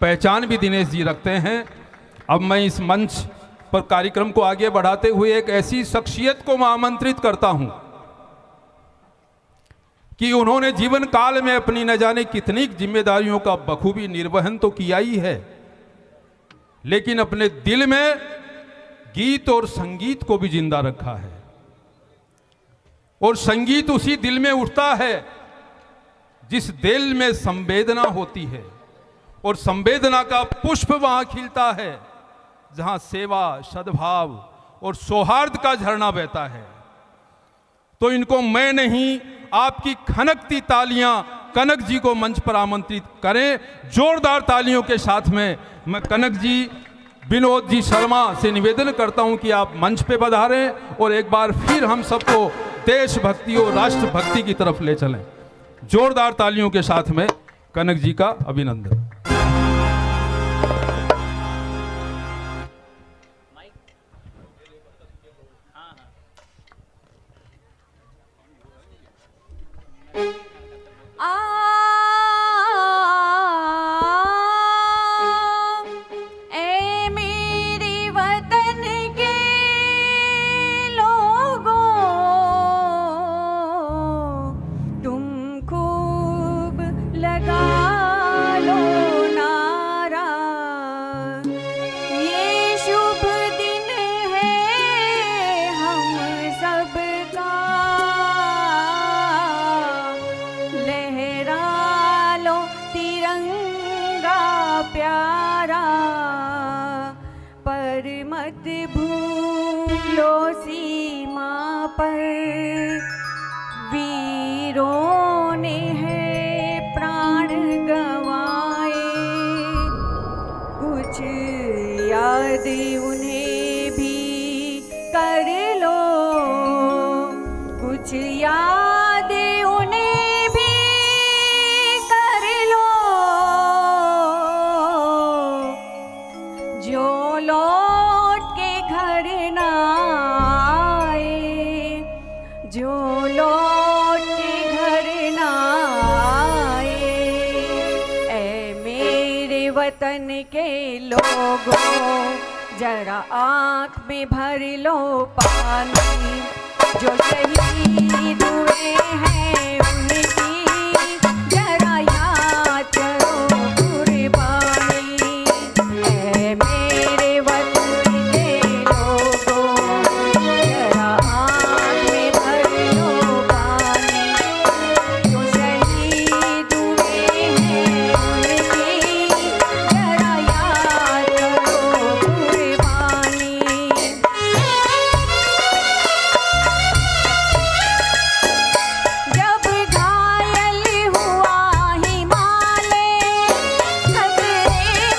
पहचान भी दिनेश जी रखते हैं। अब मैं इस मंच पर कार्यक्रम को आगे बढ़ाते हुए एक ऐसी शख्सियत को मैं आमंत्रित करता हूं कि उन्होंने जीवन काल में अपनी न जाने कितनी जिम्मेदारियों का बखूबी निर्वहन तो किया ही है, लेकिन अपने दिल में गीत और संगीत को भी जिंदा रखा है। और संगीत उसी दिल में उठता है जिस दिल में संवेदना होती है, और संवेदना का पुष्प वहां खिलता है जहां सेवा, सद्भाव और सौहार्द का झरना बहता है। तो इनको मैं नहीं, आपकी खनकती तालियां कनक जी को मंच पर आमंत्रित करें। जोरदार तालियों के साथ में मैं कनक जी, विनोद जी शर्मा से निवेदन करता हूं कि आप मंच पे पधारें और एक बार फिर हम सबको देशभक्ति और राष्ट्रभक्ति की तरफ ले चलें। जोरदार तालियों के साथ में कनक जी का अभिनंदन। मत भूलो सीमा पर वीरों ने है प्राण गंवाए, कुछ याद उन्हें भी कर लो, कुछ याद उन्हें भी कर लो, जो लौट के घर ना आए, जो लौट के घर ना आए। ऐ मेरे वतन के लोगों, जरा आँख में भर लो पानी, जो शहीद हुए हैं उनकी जरा याद करो कुर्बानी। ऐ मेरे वतन के लोगों, जरा आँख में भर लो पानी, जो शहीद हुए हैं उनकी जरा याद करो कुर्बानी। जब घायल हुआ हिमालय, खतरे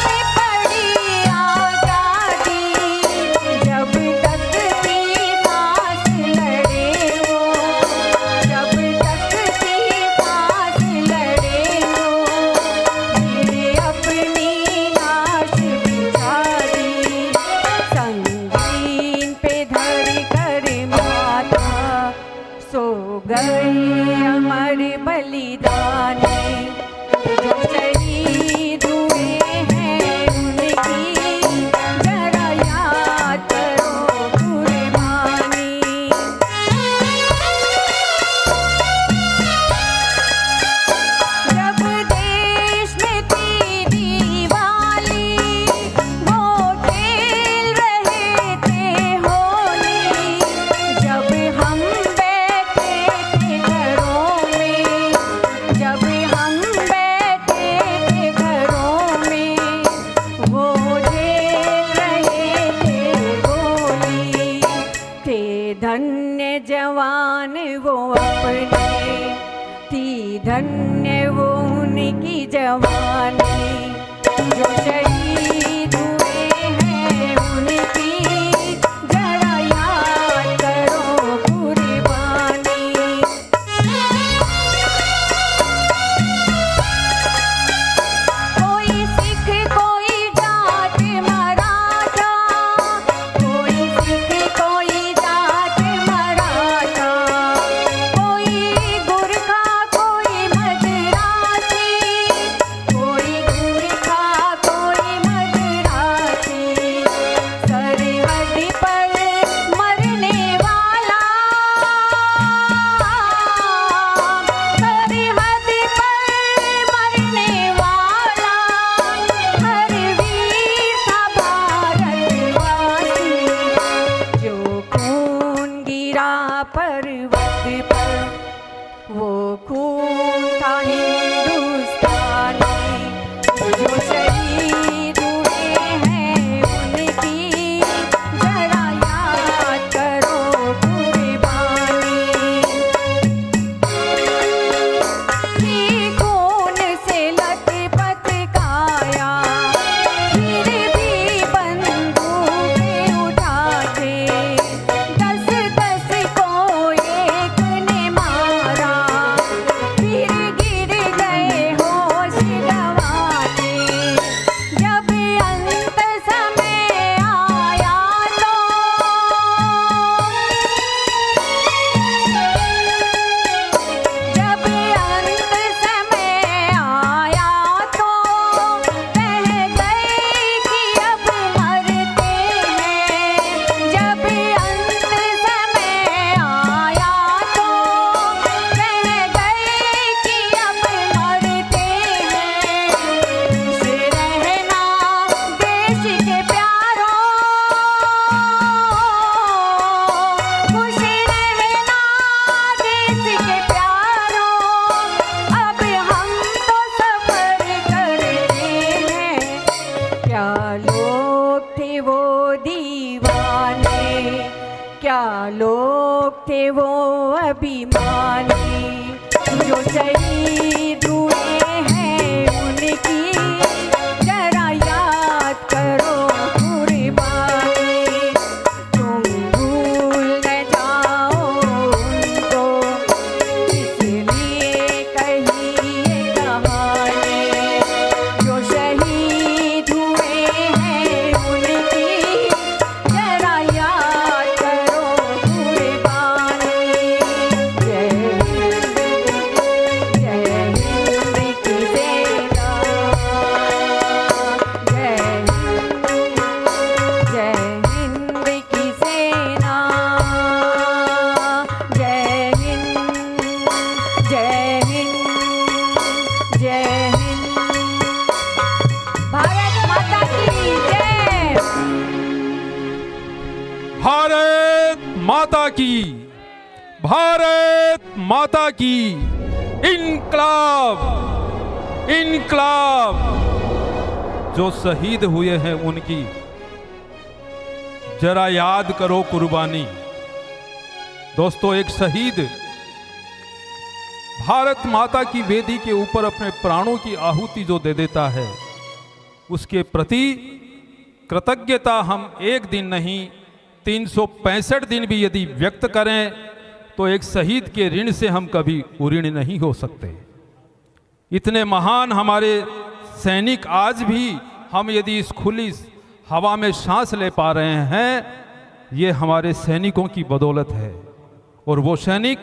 में पड़ी आजादी, जब तक थी सांस लड़े वो, जब तक थी सांस लड़े वो, फिर अपनी लाश बिछा दी, संगीन पे धर कर माथा, सो गए अमर बलिदानी, जो शहीद हुए हैं उनकी जरा याद करो कुर्बानी। जब देश में थी दिवाली, वो खेल रहे थे होली, जब हम बैठे थे घरों में, जब हम बैठे थे घरों में, वो झेल रहे थे गोली, थे धन्य जवान वो अपने, थी धन्य वो उनकी जवानी, जो शहीद हुए हैं उनकी जरा याद करो कुर्बानी। कोई सिख कोई जाट मराठा, कोई सिख कोई जाट मराठा, कोई गुरखा कोई मद्रासी, कोई क्या लोग थे वो दीवाने, क्या लोग थे वो अभिमानी, जो शहीद हुए हैं उनकी जरा याद करो कुर्बानी। तुम भूल न जाओ उनको, इसलिए कही ये कहानी, जो शहीद हुए हैं उनकी जरा याद करो कुर्बानी। जय हिंद की सेना, जय हिंद की सेना, जय हिंद, जय हिंद, जय हिंद। भारत माता की जय। भारत माता की, भारत माता की। इनकलाब, इनकलाब। जो शहीद हुए हैं उनकी जरा याद करो कुर्बानी। दोस्तों, एक शहीद भारत माता की वेदी के ऊपर अपने प्राणों की आहुति जो दे देता है, उसके प्रति कृतज्ञता हम एक दिन नहीं 365 दिन भी यदि व्यक्त करें तो एक शहीद के ऋण से हम कभी उऋण नहीं हो सकते। इतने महान हमारे सैनिक आज भी हम यदि इस खुली हवा में सांस ले पा रहे हैं, ये हमारे सैनिकों की बदौलत है। और वो सैनिक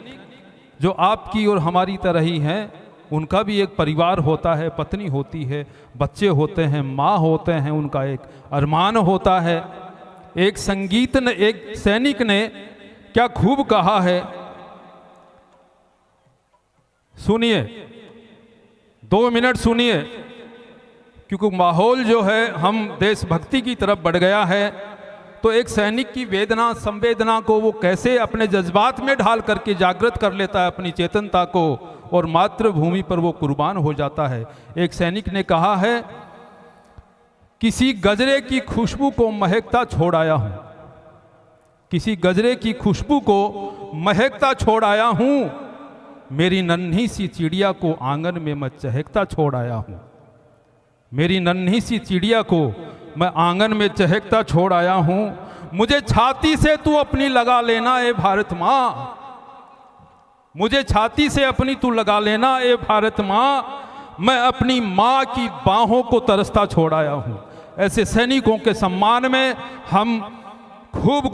जो आपकी और हमारी तरह ही हैं, उनका भी एक परिवार होता है, पत्नी होती है, बच्चे होते हैं, माँ होते हैं, उनका एक अरमान होता है। एक सैनिक ने क्या खूब कहा है, सुनिए, 2 मिनट सुनिए, क्योंकि माहौल जो है हम देशभक्ति की तरफ बढ़ गया है। तो एक सैनिक की वेदना, संवेदना को वो कैसे अपने जज्बात में ढाल करके जागृत कर लेता है अपनी चेतनता को, और मातृभूमि पर वो कुर्बान हो जाता है। एक सैनिक ने कहा है, किसी गजरे की खुशबू को महकता छोड़ आया हूं, किसी गजरे की खुशबू को महकता छोड़ आया हूं, मेरी नन्ही सी चिड़िया को आंगन में मैं चहकता छोड़ आया हूं, मेरी नन्ही सी चिड़िया को मैं आंगन में चहकता छोड़ आया हूं। मुझे छाती से तू अपनी लगा लेना ए भारत माँ, मुझे छाती से अपनी तू लगा लेना ए भारत माँ, मैं अपनी माँ की बाहों को तरसता छोड़ आया हूं। ऐसे सैनिकों के सम्मान में हम खूब